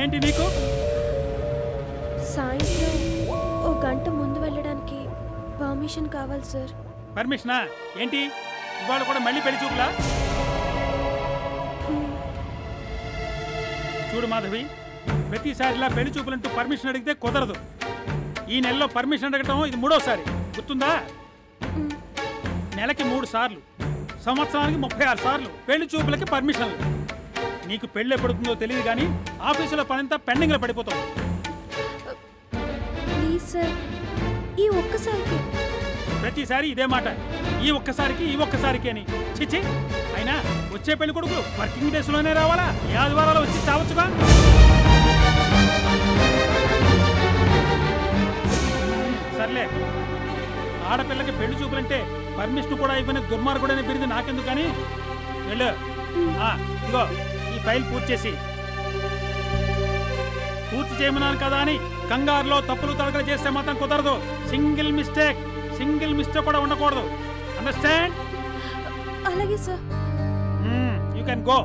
ఏంటి నీకు? సాయంత్రం ఓ గంట ముందు వెళ్ళడానికి పర్మిషన్ కావాలి సార్. పర్మిషనా? ఏంటి ఇవాళ కూడా మళ్ళీ పెళ్లి చూపులా? చూడు మాధవి, ప్రతిసారిలా పెళ్లి చూపులంటూ పర్మిషన్ అడిగితే కుదరదు. ఈ నెలలో పర్మిషన్ అడగటం ఇది 3వసారి, గుర్తుందా? నెలకి 3 సార్లు, సంవత్సరానికి 36 సార్లు పెళ్లి చూపులకి పర్మిషన్లు. నీకు పెళ్ళి ఎప్పుడుతుందో తెలియదు కానీ ఆఫీసులో పనంతా పెండింగ్లో పడిపోతావు. ప్లీజ్ సార్, ఈ ఒక్కసారికి. ప్రతిసారి ఇదే మాట, ఈ ఒక్కసారికి అని. చిచ్చి, అయినా వచ్చే పెళ్లి కొడుకు వర్కింగ్ డేస్లోనే రావాలా? ఈ ఆదివారాలు వచ్చి చావచ్చుగా. సర్లే, ఆడపిల్లకి పెళ్లి చూపులంటే పర్మిషన్ కూడా ఇవ్వని దుర్మార్గుడని బిరిది నాకెందుకు కానీ వెళ్ళు. ఇదిగో ఈ ఫైల్ పూర్తి చేయమన్నాను కదా అని కంగారులో తప్పులు తడకలు చేస్తే మాత్రం కుదరదు. సింగిల్ మిస్టేక్ కూడా ఉండకూడదు. అండర్స్టాండ్? అలాగే సార్. You can go.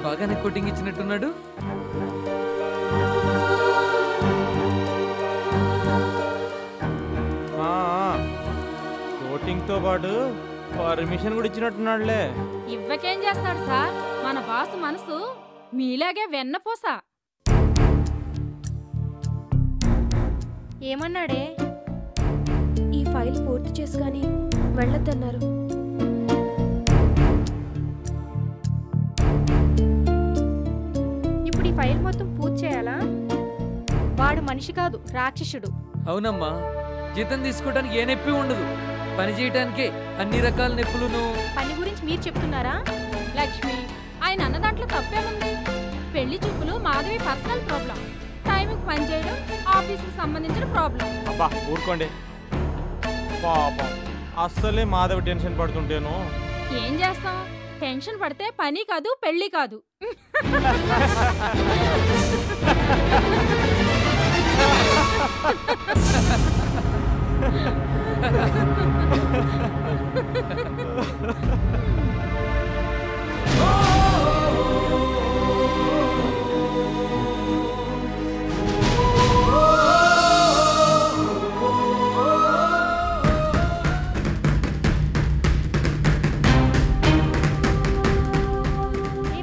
బాగానే కోటింగ్ ఇచ్చినట్టున్నాడు. కోటింగ్ తో పాటు పర్మిషన్ కూడా ఇచ్చినట్టున్నాడులే. ఇవ్వకేం చేస్తాడు సార్, మన బాసు మనసు మీలాగే వెన్నపోసా. ఏమన్నాడే? ఈ ఫైల్ పూర్తి చేసుకొని వెళ్ళొద్దన్నారు. ఇప్పుడు ఈ ఫైల్ మొత్తం పూర్తి చేయాలా? వాడు మనిషి కాదు, రాక్షసుడు. అవునమ్మా, జీతం తీసుకోవడానికి ఏ నొప్పి ఉండదు, పని చేయటానికే అన్ని రకాల నొప్పులను. పని గురించి మీరు చెప్తున్నారా? లక్ష్మి, ఆయన అన్న దాంట్లో తప్పేముంది? పెళ్లి చూపులు మాధవి పర్సనల్ ప్రాబ్లం, టైంకి పని చేయడం ఆఫీస్కి సంబంధించిన ప్రాబ్లం. అబ్బా ఊరుకోండి పాపం, అస్సలే మాధవి టెన్షన్ పడుతుంటేను. ఏం చేస్తాం, టెన్షన్ పడితే పని కాదు పెళ్లి కాదు.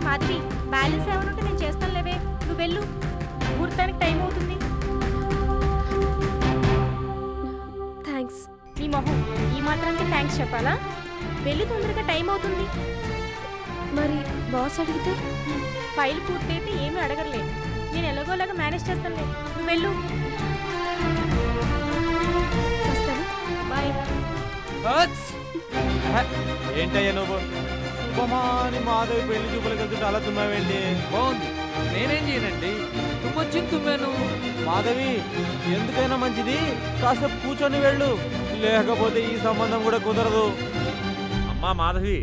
మాధవి, బ్యాలెన్స్ ఏమనుంటే నేను చేస్తాను లేవే, నువ్వు వెళ్ళు. ముహూర్తానికి టైం అవుతుంది. థ్యాంక్స్. నీ మొహం, ఈ మాత్రానికి థ్యాంక్స్ చెప్పాలా? వెళ్ళి తొందరగా టైం అవుతుంది. మరి బాస్ అడిగితే? ఫైల్ పూర్తయితే ఏమీ అడగర్లే, నేను ఎలాగోలాగా మేనేజ్ చేస్తానులే. నువ్వు వెళ్ళు. వస్తాను. బాయ్. ఏంటయ్యా నువ్వు ఉపమాని మాధవి పెళ్లి చూపులకు వెళ్తుంటే అలా తుమ్మావేంటి? బాగుంది, నేనేం చేయనండి, తుమ్మొచ్చింది తుమ్మాను. మాధవి, ఎందుకైనా మంచిది కాసేపు కూర్చొని వెళ్ళు, లేకపోతే ఈ సంబంధం కూడా కుదరదు. అమ్మా మాధవి,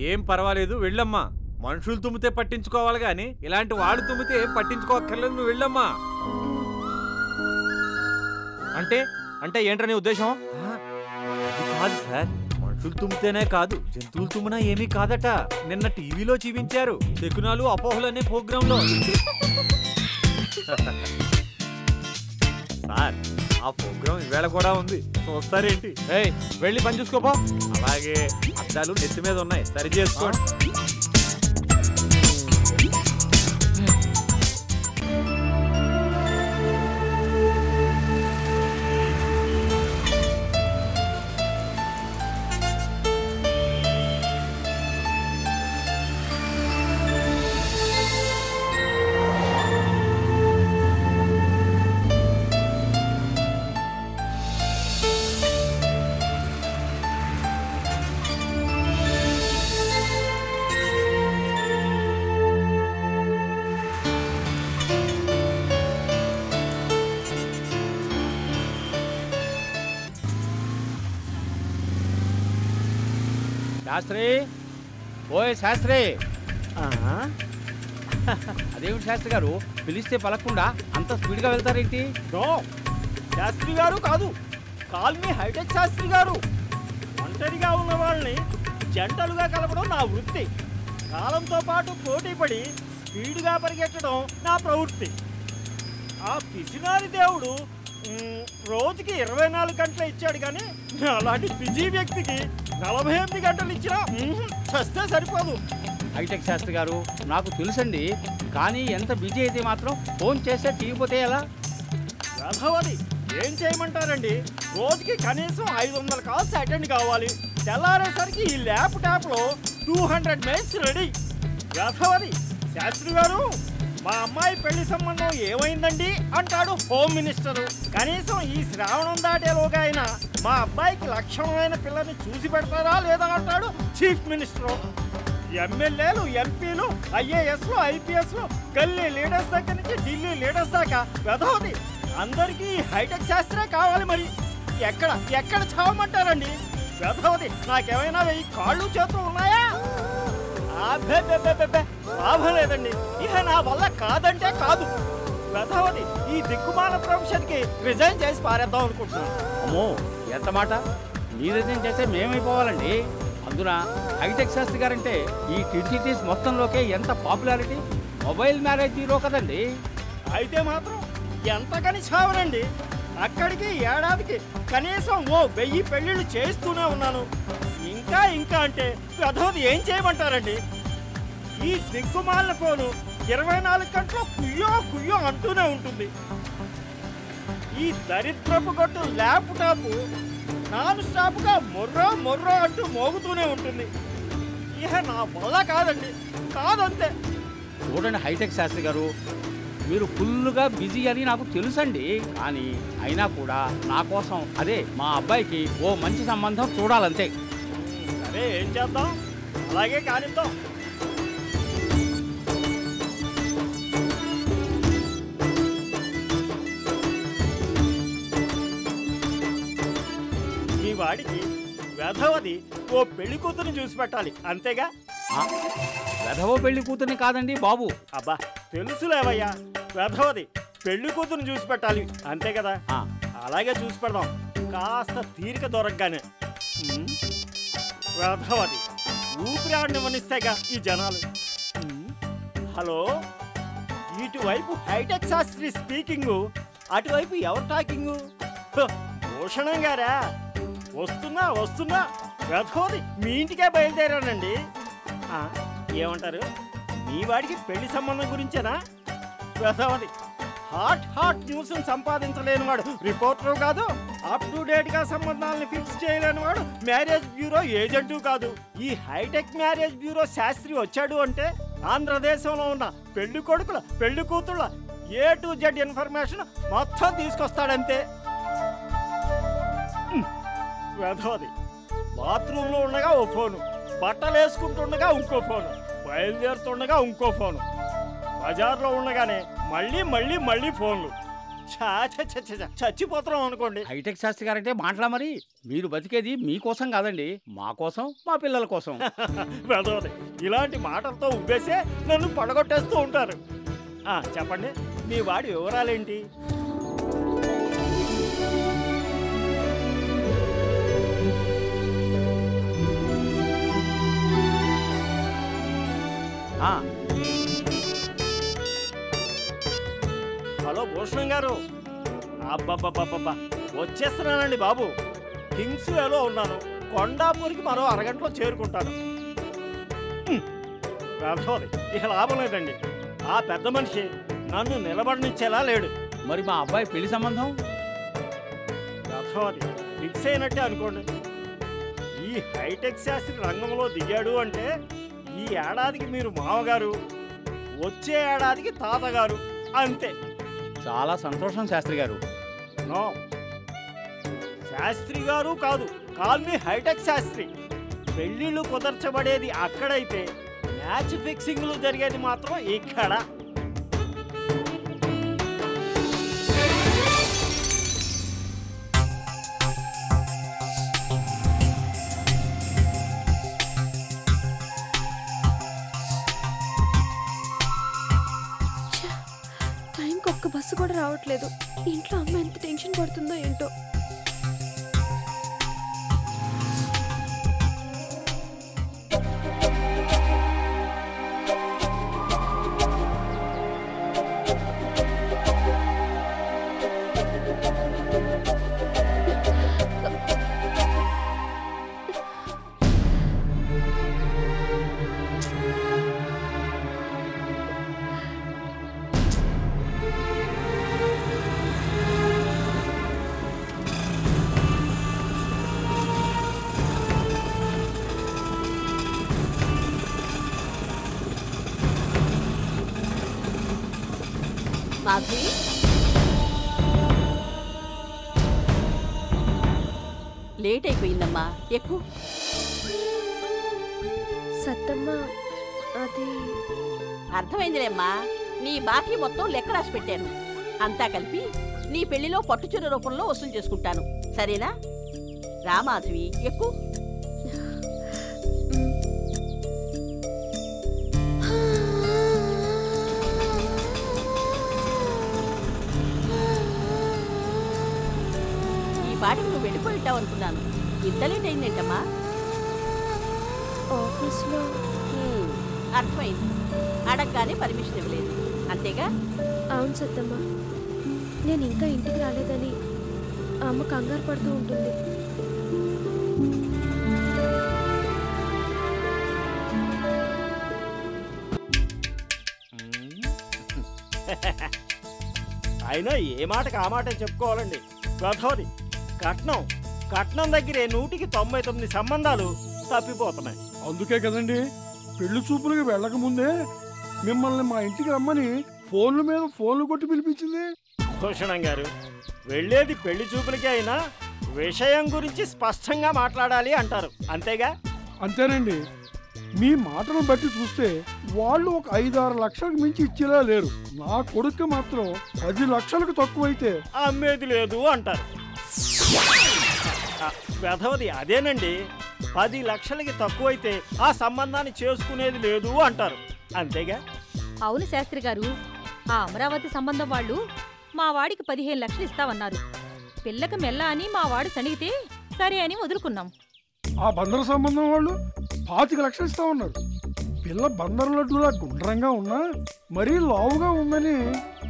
ఏం పర్వాలేదు, వెళ్ళమ్మా. మనుషులు తుమ్మితే పట్టించుకోవాలి గాని ఇలాంటి వాడు తుమ్మితే పట్టించుకోక్కర్లేదు, నువ్వు వెళ్ళమ్మా. అంటే అంటే ఏంట్రా నీ ఉద్దేశం? అది కాదు సార్, మనుషులు తుమ్మితేనే కాదు జంతువులు తుమ్మినా ఏమీ కాదట. నిన్న టీవీలో చూపించారు, శకునాలు అపోహలు అనే ప్రోగ్రామ్ లో. సార్, ఆ ప్రోగ్రామ్ ఈవేళ కూడా ఉంది, చూస్తారేంటి? వెళ్ళి పని చూసుకోపో. అలాగే, అద్దాలు నెత్తి మీద ఉన్నాయి, సరి చేసుకోండి. శాస్త్రి, ఓయ్ శాస్త్రి. అదేమిటి శాస్త్రి గారు, పిలిస్తే పలకుండా అంత స్పీడ్గా వెళ్తారేంటి? శాస్త్రి గారు కాదు, కాల్మీ హైటెక్ శాస్త్రి గారు. ఒంటరిగా ఉన్న వాళ్ళని జంటలుగా కలపడం నా వృత్తి. కాలంతో పాటు పోటీపడి స్పీడ్గా పరిగెత్తడం నా ప్రవృత్తి. ఆ పిసినారి దేవుడు రోజుకి 24 గంటలు ఇచ్చాడు, కానీ అలాంటి బిజీ వ్యక్తికి 48 గంటలు ఇచ్చినా చస్తే సరిపోదు. హైటెక్ శాస్త్రి గారు, నాకు తెలుసండి, కానీ ఎంత బిజీ అయితే మాత్రం ఫోన్ చేస్తే తీయపోతే ఎలా? రథవది ఏం చేయమంటారండి, రోజుకి కనీసం 500 కాల్స్ అటెండ్ కావాలి. తెల్లారేసరికి ఈ ల్యాప్టాప్లో 200 మెయిల్స్ రెడీ. రథవది శాస్త్రి గారు, మా అమ్మాయి పెళ్లి సంబంధం ఏమైందండి అంటాడు హోమ్ మినిస్టరు. కనీసం ఈ శ్రావణం దాటేలోగా అయినా మా అబ్బాయికి లక్షణమైన పిల్లని చూసి పెడతారా లేదా అంటాడు చీఫ్ మినిస్టరు. ఎమ్మెల్యేలు, ఎంపీలు, ఐఏఎస్లు, ఐపీఎస్లు, గల్లీ లీడర్స్ దగ్గర నుంచి ఢిల్లీ లీడర్స్ దాకా వెధవది అందరికీ హైటెక్ శాస్త్రే కావాలి. మరి ఎక్కడ చావమంటారండి? వెధవది నాకేమైనా 1000 కాళ్ళు చేతులు ఉన్నాయా? లాభం లేదండి, ఇక నా వల్ల కాదంటే కాదు. వెధవది ఈ దిక్కుమాల ప్రొఫెషన్కి రిజైన్ చేసి పారేద్దాం అనుకుంటున్నాను. అమ్మో, ఎంత మాట! మీరు రిజైన్ చేస్తే మేమైపోవాలండి. అందున హైటెక్ శాస్త్రి గారంటే ఈ కిడ్ సిటీస్ మొత్తంలోకే ఎంత పాపులారిటీ. మొబైల్ మ్యారేజ్ బ్యూరో కదండి. అయితే మాత్రం ఎంతకని చావనండి. అక్కడికి ఏడాదికి కనీసం 1000 పెళ్ళిళ్ళు చేస్తూనే ఉన్నాను. ఇంకా అంటే వెధవది ఏం చేయమంటారండి? ఈ దిక్కుమాలిన ఫోను 24 గంటలు కుయ్యో అంటూనే ఉంటుంది. ఈ దరిద్రపు కొట్టు ల్యాప్టాప్ నాన్ స్టాప్గా మొర్రో అంటూ మోగుతూనే ఉంటుంది. ఇక నా వల్ల కాదంతే. చూడండి హైటెక్ శాస్త్రి గారు, మీరు ఫుల్గా బిజీ అని నాకు తెలుసండి, కానీ అయినా కూడా నా కోసం, అదే మా అబ్బాయికి ఓ మంచి సంబంధం చూడాలంతే. సరే, ఏం చేద్దాం, అలాగే కానిద్దాం. మీ వాడికి వెధవది ఓ పెళ్లి కూతురుని చూసి పెట్టాలి, అంతేగా? వెధవ పెళ్లి కూతుర్ని కాదండి బాబు. అబ్బా తెలుసులేవయ్యా, వెధవది పెళ్లి కూతురుని చూసి పెట్టాలి, అంతే కదా? అలాగే చూసి పెడదాం, కాస్త తీరిక దొరకగానే. వెధవది ఊపిరాడినివ్వనిస్తేగా ఈ జనాలు. హలో, ఇటువైపు హైటెక్ శాస్త్రి స్పీకింగు, అటువైపు ఎవరు టాకింగు? భూషణం గారా? వస్తున్నా. వెధవది మీ ఇంటికే బయలుదేరానండి. ఏమంటారు? మీ వాడికి పెళ్లి సంబంధం గురించేనా? వెధవది హాట్ న్యూస్ సంపాదించలేని వాడు రిపోర్టరు కాదు, అప్ టు డేట్ గా సంబంధాలను ఫిక్స్ చేయలేని వాడు మ్యారేజ్ బ్యూరో ఏజెంటు కాదు. ఈ హైటెక్ మ్యారేజ్ బ్యూరో శాస్త్రి వచ్చాడు అంటే ఆంధ్రదేశంలో ఉన్న పెళ్లి కొడుకుల, పెళ్లి కూతుళ్ళ A to Z ఇన్ఫర్మేషన్ మొత్తం తీసుకొస్తాడంతే. వెధవది బాత్రూంలో ఉండగా ఓ ఫోను, బట్టలు వేసుకుంటుండగా ఇంకో ఫోను, బయలుదేరుతుండగా ఇంకో ఫోను, బజార్లో ఉండగానే మళ్ళీ ఫోన్లు. చచ్చిపోతున్నాం అనుకోండి. హైటెక్ శాస్త్రి గారంటే మాటలా? మరి మీరు బతికేది మీకోసం కాదండి, మా కోసం, మా పిల్లల కోసం. వెధవది ఇలాంటి మాటలతో ఉబ్బేసే నన్ను పడగొట్టేస్తూ ఉంటారు. చెప్పండి, మీ వాడి వివరాలేంటి? హలో భూషణం గారు, అబ్బబ్బబ్బబ్బా వచ్చేస్తున్నానండి బాబు. కింగ్స్ వేలో ఉన్నాను, కొండాపూర్కి మరో అరగంటలో చేరుకుంటాను. వెధవది ఇక లాభం లేదండి, ఆ పెద్ద మనిషి నన్ను నిలబడనిచ్చేలా లేడు. మరి మా అబ్బాయి పెళ్లి సంబంధం? వెధవది ఫిక్స్ అయినట్టే అనుకోండి. ఈ హైటెక్ శాస్త్రి రంగంలో దిగాడు అంటే ఈ ఏడాదికి మీరు మామగారు, వచ్చే ఏడాదికి తాతగారు, అంతే. చాలా సంతోషం శాస్త్రి గారు. నో, శాస్త్రి గారు కాదు, కాల్మీ హైటెక్ శాస్త్రి. పెళ్ళిళ్ళు కుదర్చబడేది అక్కడైతే మ్యాచ్ ఫిక్సింగ్లు జరిగేది మాత్రం ఇక్కడ. టైంకి ఒక్క బస్సు బస్సు కూడా రావట్లేదు. ఇంట్లో అమ్మ ఎంత టెన్షన్ పడుతుందో ఏంటో. మాధవి, లేట్ అయిపోయిందమ్మా, ఎక్కు. సత్తమ్మ, అది అర్థమైందిలేమ్మా. నీ బాకీ మొత్తం లెక్క రాసి పెట్టాను. అంతా కలిపి నీ పెళ్లిలో పట్టుచీర రూపంలో వసూలు చేసుకుంటాను, సరేనా? రా మాధవి, ఎక్కు. పాటికి నువ్వు వెళ్ళిపోయి ఉంటావు అనుకున్నాను. ఇంత లేట్ అయిందేంటమ్మా? ఆఫీస్లో. అర్థమైంది, అడగగానే పర్మిషన్ ఇవ్వలేదు అంతేగా? అవును సత్తమ్మ, నేను ఇంకా ఇంటికి రాలేదని అమ్మ కంగారు పడుతూ ఉంటుంది. అయినా ఏ మాటకి ఆ మాట చెప్పుకోవాలండి. గోదావరి, కట్నం దగ్గరే 199 సంబంధాలు తప్పిపోతున్నాయి. అందుకే కదండి పెళ్లి చూపులకి వెళ్ళక ముందే మిమ్మల్ని మా ఇంటికి రమ్మని ఫోన్ల మీద ఫోన్లు కొట్టి పిలిపించింది. భూషణం గారు, వెళ్ళేది పెళ్లి చూపులకి అయినా విషయం గురించి స్పష్టంగా మాట్లాడాలి అంటారు, అంతేగా? అంతేనండి. మీ మాటలను బట్టి చూస్తే వాళ్ళు ఒక 5-6 లక్షలకు మించి ఇచ్చేలా లేరు. నా కొడుకు మాత్రం 10 లక్షలకు తక్కువైతే అమ్మేది లేదు అంటారు. వెధవది అదేనండి, 10 లక్షలకి తక్కువైతే ఆ సంబంధాన్ని చేసుకునేది లేదు అంటారు, అంతేగా? అవును శాస్త్రి గారు, ఆ అమరావతి సంబంధం వాళ్ళు మా వాడికి 15 లక్షలు ఇస్తామన్నారు. పిల్లకి మెల్ల అని మా వాడు సణిగితే సరే అని వదులుకున్నాం. ఆ బందర సంబంధం వాళ్ళు 25 లక్షలు ఇస్తామన్నారు. పిల్ల బందర్ లడ్డులా గుండ్రంగా ఉన్నా మరీ లావుగా ఉందని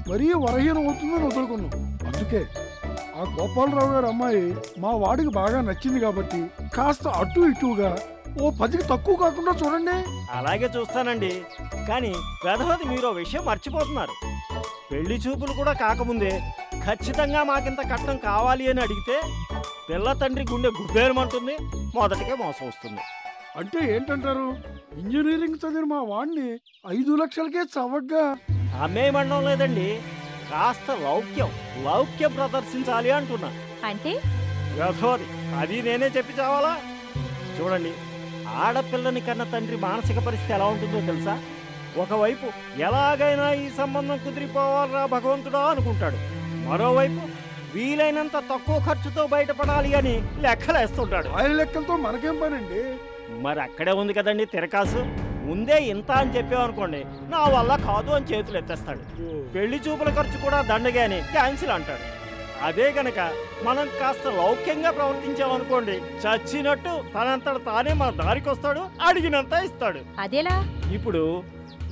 మరీ వరహీనం అవుతుందని వదులుకున్నాం. అందుకే ఆ గోపాలరావు గారి అమ్మాయి మా వాడికి బాగా నచ్చింది కాబట్టి కాస్త అటు ఇటుగా ఓ 10కి తక్కువ కాకుండా చూడండి. అలాగే చూస్తానండి. కానీ వెధవది మీరు విషయం మర్చిపోతున్నారు. పెళ్లి చూపులు కూడా కాకముందే ఖచ్చితంగా మాకింత కట్నం కావాలి అని అడిగితే పిల్ల తండ్రి గుండె గుబ్బేరమంటుంది, మొదటికే మోసం వస్తుంది. అంటే ఏంటంటారు? ఇంజనీరింగ్ చదివిన మా వాడిని 5 లక్షలకే చవగ్గా అమ్మేయమండం లేదండి, కాస్త లౌక్యం ప్రదర్శించాలి అంటున్నా. అంటే యథోది అది నేనే చెప్పి చావాలా? చూడండి, ఆడపిల్లని కన్న తండ్రి మానసిక పరిస్థితి ఎలా ఉంటుందో తెలుసా? ఒకవైపు ఎలాగైనా ఈ సంబంధం కుదిరిపోవాలరా భగవంతుడా అనుకుంటాడు, మరోవైపు వీలైనంత తక్కువ ఖర్చుతో బయటపడాలి అని లెక్కలేస్తుంటాడు. ఆయన లెక్కలతో మనకేం పనండి? మరి అక్కడే ఉంది కదండి తిరకాసు. ముందే ఇంత అని చెప్పామనుకోండి, నా వల్ల కాదు అని చేతులు ఎత్తేస్తాడు. పెళ్లి చూపుల ఖర్చు కూడా దండగా అని క్యాన్సిల్ అంటాడు. అదే గనక మనం కాస్త లౌక్యంగా ప్రవర్తించామనుకోండి, చచ్చినట్టు తనంతట తానే మన దారికి వస్తాడు, అడిగినంత ఇస్తాడు. అదేలా? ఇప్పుడు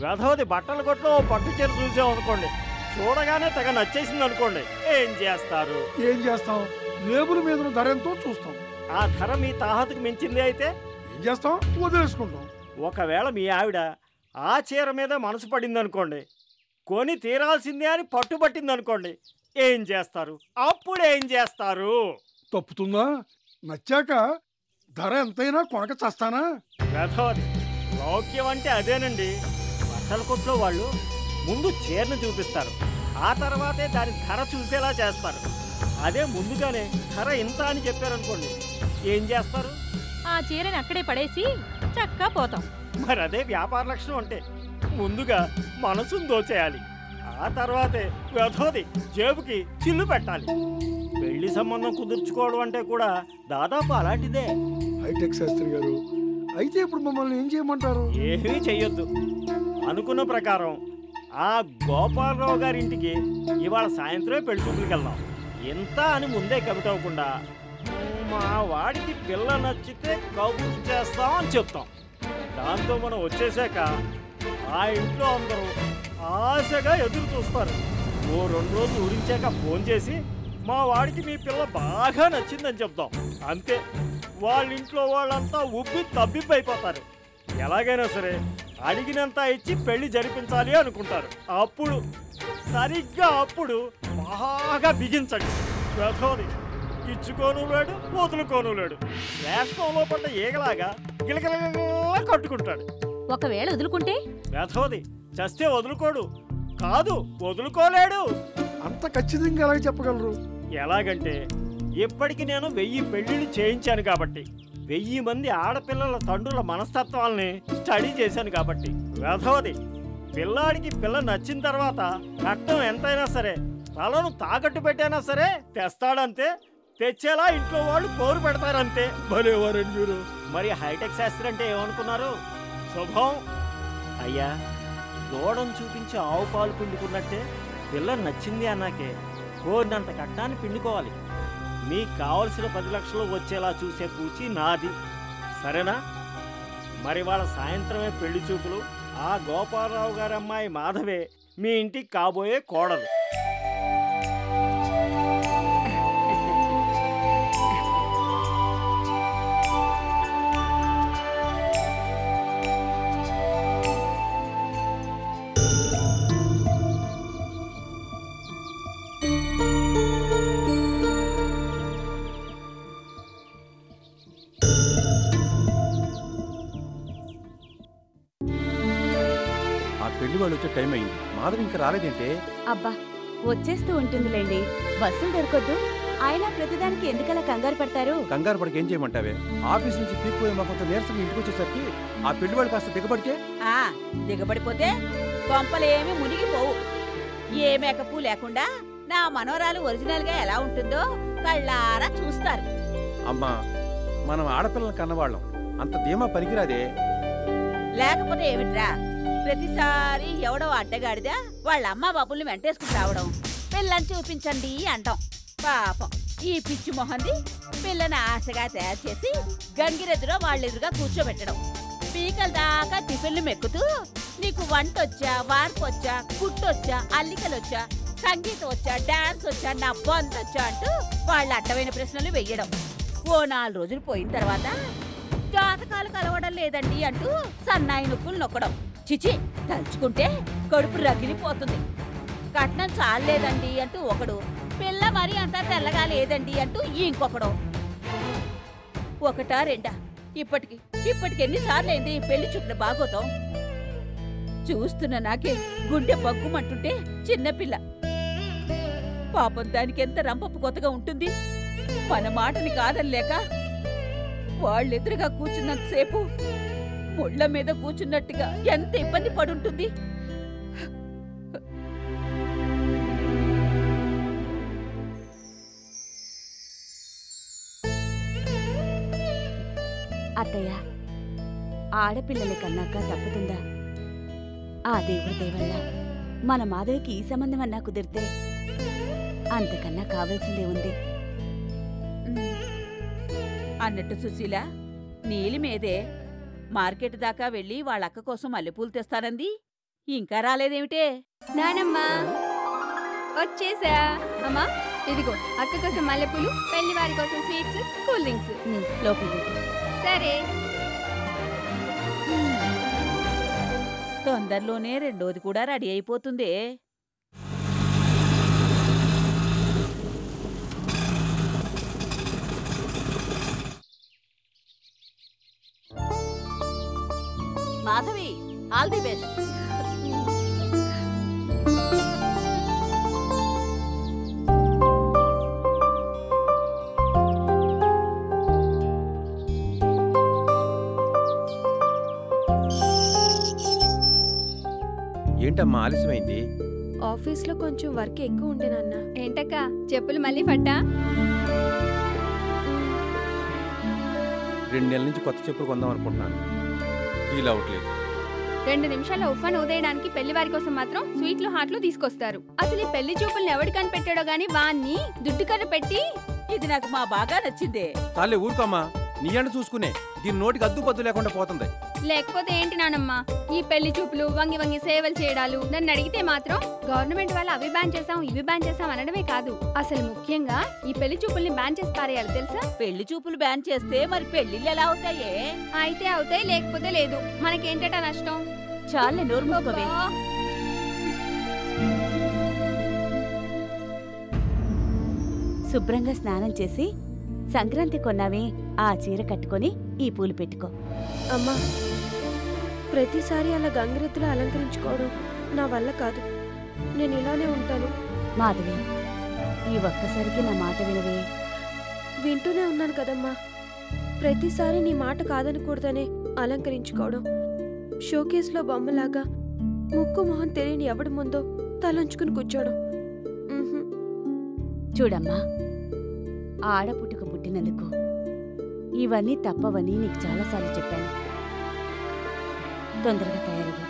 వెధవది బట్టల కొట్లో పట్టు చీర చూసామనుకోండి, చూడగానే తెగ నచ్చేసింది అనుకోండి, ఏం చేస్తారు? ఏం చేస్తాం? లేబుల్ మీద ధర ఎంతో చూస్తాం. ఆ ధర మీ తాహతుకు మించింది అయితే ఏం చేస్తాం? వదిలేసుకుంటాం. ఒకవేళ మీ ఆవిడ ఆ చీర మీద మనసు పడింది అనుకోండి, కొని తీరాల్సిందే అని పట్టుబట్టింది అనుకోండి, ఏం చేస్తారు? అప్పుడు ఏం చేస్తారు? తప్పుతుందా? నచ్చాక ధర ఎంతైనా కొనక చస్తానా? వెధవది లౌక్యం అంటే అదేనండి. బట్టల కొట్లో వాళ్ళు ముందు చీరను చూపిస్తారు, ఆ తర్వాతే దాని ధర చూసేలా చేస్తారు. అదే ముందుగానే ధర ఇంత అని చెప్పారనుకోండి, ఏం చేస్తారు? ఆ చీరని అక్కడే పడేసి చక్కా పోతాం. మరి అదే వ్యాపార లక్షణం అంటే, ముందుగా మనసును దోచేయాలి, ఆ తర్వాతే వెధవది జేబుకి చిల్లు పెట్టాలి. పెళ్లి సంబంధం కుదుర్చుకోవడం అంటే కూడా దాదాపు అలాంటిదే. హైటెక్ శాస్త్రి గారు, అయితే ఇప్పుడు మమ్మల్ని ఏం చేయమంటారు? ఏమీ చెయ్యొద్దు. అనుకున్న ప్రకారం ఆ గోపాలరావు గారింటికి ఇవాళ సాయంత్రమే పెళ్లి చూపులకు వెళ్దాం. ఎంత అని ముందే కమిట్ అవ్వకుండా మా వాడికి పిల్ల నచ్చితే కబురు చేస్తాం అని చెప్తాం. దాంతో మనం వచ్చేసాక ఆ ఇంట్లో అందరూ ఆశగా ఎదురు చూస్తారు. ఓ 2 రోజులు ఊరించాక ఫోన్ చేసి మా వాడికి మీ పిల్ల బాగా నచ్చిందని చెప్తాం. అంతే, వాళ్ళ ఇంట్లో వాళ్ళంతా ఉబ్బి తబ్బిబ్బైపోతారు. ఎలాగైనా సరే అడిగినంత ఇచ్చి పెళ్లి జరిపించాలి అనుకుంటారు. అప్పుడు సరిగ్గా అప్పుడు బాగా బిగించండి. వ్యధోది ఇచ్చుకోను లేడు, వదులుకోను లేడు. వేషంలో పడ్డ ఏగలాగా గిలగిలగిలా కట్టుకుంటాడు. ఒకవేళ వదులుకుంటే వ్యధోది చస్తే వదులుకోడు, కాదు వదులుకోలేడు. అంత ఖచ్చితంగా ఎలా చెప్పగలరు? ఎలాగంటే ఇప్పటికి నేను 1000 పెళ్లిళ్ళు చేయించాను కాబట్టి, 1000 మంది ఆడపిల్లల తండ్రుల మనస్తత్వాల్ని స్టడీ చేశాను కాబట్టి. వ్యధోది పిల్లాడికి పిల్ల నచ్చిన తర్వాత కట్నం ఎంతైనా సరే తలను తాకట్టు పెట్టైనా సరే తెస్తాడంతే. తెచ్చేలా ఇంట్లో వాళ్ళు కోరు పెడతారంతే. భలేవారండి మీరు. మరి హైటెక్ శాస్త్రి అంటే ఏమనుకున్నారు? శుభం. అయ్యా, దూడను చూపించి ఆవు పాలు పిండుకున్నట్టే పిల్ల నచ్చింది అన్నాకే కోరినంత కట్నాన్ని పిండుకోవాలి. మీకు కావలసిన 10 లక్షలు వచ్చేలా చూసే పూచి నాది. సరేనా? మరి వాళ్ళ సాయంత్రమే పెళ్లి చూపులు. ఆ గోపాలరావు గారి అమ్మాయి మాధవే మీ ఇంటికి కాబోయే కోడలు. పెళ్లి వాళ్ళు వచ్చే టైం అయింది. మాధవి ఇంకా రాలేదంటే? అబ్బా, వచ్చేస్తూ ఉంటుందిలేండి, బస్సులు దొరకొద్దు. ఆయన ప్రతిదానికి ఎందుకలా కంగారు పడతారు? కంగారు పడికి ఏం చేయమంటావే? ఆఫీస్ నుంచి పీక్కుపోయి మా కొంత నీరసంగా ఇంటికి వచ్చేసరికి ఆ పెళ్లి వాళ్ళు కాస్త దిగబడితే దిగబడిపోతే కొంపలేమి మునిగిపోవు. ఏ మేకపు లేకుండా నా మనోరాలు ఒరిజినల్ గా ఎలా ఉంటుందో కళ్ళారా చూస్తారు. అమ్మా, మనం ఆడపిల్లలు కన్నవాళ్ళం, అంత ధీమా పనికిరాదే. లేకపోతే ఏమిట్రా, ప్రతిసారి ఎవడో అడ్డగాడిదా వాళ్ళ అమ్మ బాబుల్ని వెంటేసుకుని రావడం, పిల్లని చూపించండి అంటాం. పాపం ఈ పిచ్చి మొహంది పిల్లని ఆశగా తయారు చేసి గంగిరెదురో వాళ్ళెదురుగా కూర్చోబెట్టడం. పీకల దాకా టిఫిన్లు మెక్కుతూ నీకు వంటొచ్చా, వార్పొచ్చా, కుట్టొచ్చా, అల్లికలొచ్చా, సంగీతం వచ్చా, డాన్స్ వచ్చా, నా బొంతొచ్చా అంటూ వాళ్ళ అడ్డమైన ప్రశ్నలు వెయ్యడం. ఓ 4 రోజులు పోయిన తర్వాత జాతకాలు కలవడం లేదండి అంటూ సన్నాయి నొప్పులు నొక్కడం. చిచి, తలుచుకుంటే కడుపు రగిలిపోతుంది. కట్నం చాలేదండి అంటూ ఒకడు, పిల్ల మరి అంతా తెల్లగా లేదండి అంటూ ఇంకొకడు. ఒకటా రెండా, ఇప్పటికి ఎన్నిసార్లు అయింది ఈ పెళ్లి చుట్ల బాగోతాం. చూస్తున్న నాకే గుండె బగ్గుమంటుంటే చిన్నపిల్ల పాపం దానికి ఎంత రంపపు కొత్తగా ఉంటుంది. మన మాటని కాదనిలేక వాళ్ళెదురుగా కూర్చున్నంతసేపు ముళ్ళ మీద కూర్చున్నట్టుగా ఎంత ఇబ్బంది పడుంటుంది. అత్తయ్య, ఆడపిల్లల కన్నాక తప్పుతుందా? ఆ దేవుడి దేవల్ల మన మాధవికి ఈ సంబంధం అన్నా కుదిరితే అంతకన్నా కావాల్సిందే ఉంది. అన్నట్టు సుశీల, నీలి మీదే మార్కెట్ దాకా వెళ్ళి వాళ్ళ అక్క కోసం మల్లెపూలు తెస్తానంది, ఇంకా రాలేదేమిటే? నానమ్మా వచ్చేసా. అమ్మా, ఇదిగో అక్క కోసం మల్లెపూలు, పెళ్లి వారి కోసం స్వీట్స్, కూల్ డ్రింక్స్. లోపల సరే. తొందరలోనే రెండోది కూడా రెడీ అయిపోతుందే. Madhavi, all the best. ఏంటమ్మా ఆలస్యమైంది? ఆఫీస్లో కొంచెం వర్క్ ఎక్కువ ఉండే నాన్న. ఏంటక్క, చెప్పులు మళ్ళీ పట్టా? 2 నెలల నుంచి కొత్త చెప్పులు కొందాం అనుకుంటున్నాను, వీలు అవట్లేదు. 2 నిమిషాల్లో ఉఫ్ఫాన్ ఊదేయడానికి పెళ్లి వారి కోసం మాత్రం స్వీట్లు హాట్లు తీసుకొస్తారు. అసలు ఈ పెళ్లి చూపుల్ని ఎవడు కనిపెట్టాడో గాని వాన్ని దుడ్డు కర్ర పెట్టి. ఇది నాకు మా బాగా నచ్చిందే. తాలే ఊరుకోమ్మా, నీ అంట చూసుకునే దీని నోటికి అద్దు పద్దు లేకుండా పోతుంది. లేకపోతే ఏంటి నానమ్మ, ఈ పెళ్లి చూపులు వంగి వంగి సేవలు చేయడాలు. నన్ను అడిగితే మాత్రం గవర్నమెంట్ వాళ్ళు అవి బ్యాన్ చేసాం ఇవి బ్యాన్ చేసాం అనడమే కాదు, అసలు ముఖ్యంగా ఈ పెళ్లి చూపుల్ని బ్యాన్ చేసి పారేయాలి తెలుసా? పెళ్లి చూపులు బ్యాన్ చేస్తే మరి పెళ్లిళ్ళు ఎలా అవుతాయే? అయితే అవుతాయి, లేకపోతే లేదు. మనకేంటట నష్టం? చాలే నోరు మూసుకోవే. శుభ్రంగా స్నానం చేసి సంక్రాంతి కొన్నావే ఆ చీర కట్టుకొని ఈ పూలు పెట్టుకో. అమ్మా, ప్రతిసారి అలా గంగిరెద్దులా అలంకరించుకోవడం నా వల్ల కాదు. నేను ఇలానే ఉంటాను. మాధవి, ఈ ఒక్కసారికి నా మాట వినవే. వింటూనే ఉన్నాను కదమ్మా. ప్రతిసారి నీ మాట కాదనకూడదనే అలంకరించుకోవడం, షోకేస్లో బొమ్మలాగా ముక్కు మొహం తెలియని ఎవడి ముందో తలంచుకుని కూర్చోవడం. చూడమ్మా, ఆడపుట్టుక పుట్టినందుకు ఇవన్నీ తప్పవని నీకు చాలాసార్లు చెప్పాను. తొందరగా తయారవ్వు.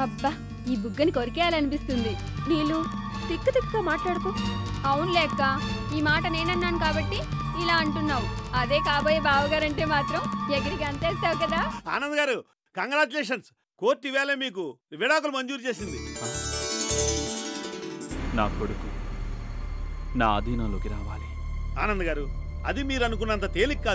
అబ్బా, ఈ బుగ్గని కొరికేయాలనిపిస్తుంది. నీళ్ళు తిక్కు తిక్కుగా మాట్లాడుకో. అవునులే అక్క, ఈ మాట నేనన్నాను కాబట్టి ఇలా అంటున్నావు. అదే కాబోయే బావగారంటే మాత్రం ఎగిరికి అంతేస్తావు కదా. ఆనంద్ గారు, కంగ్రాచులేషన్స్. కోర్టు ఈవేళ మీకు విడాకులు మంజూరు చేసింది. నా కొడుకు నా అధీనంలోకి రావాలి. ఆనంద్ గారు, అది మీరు అనుకున్నంత తేలిక కాదు.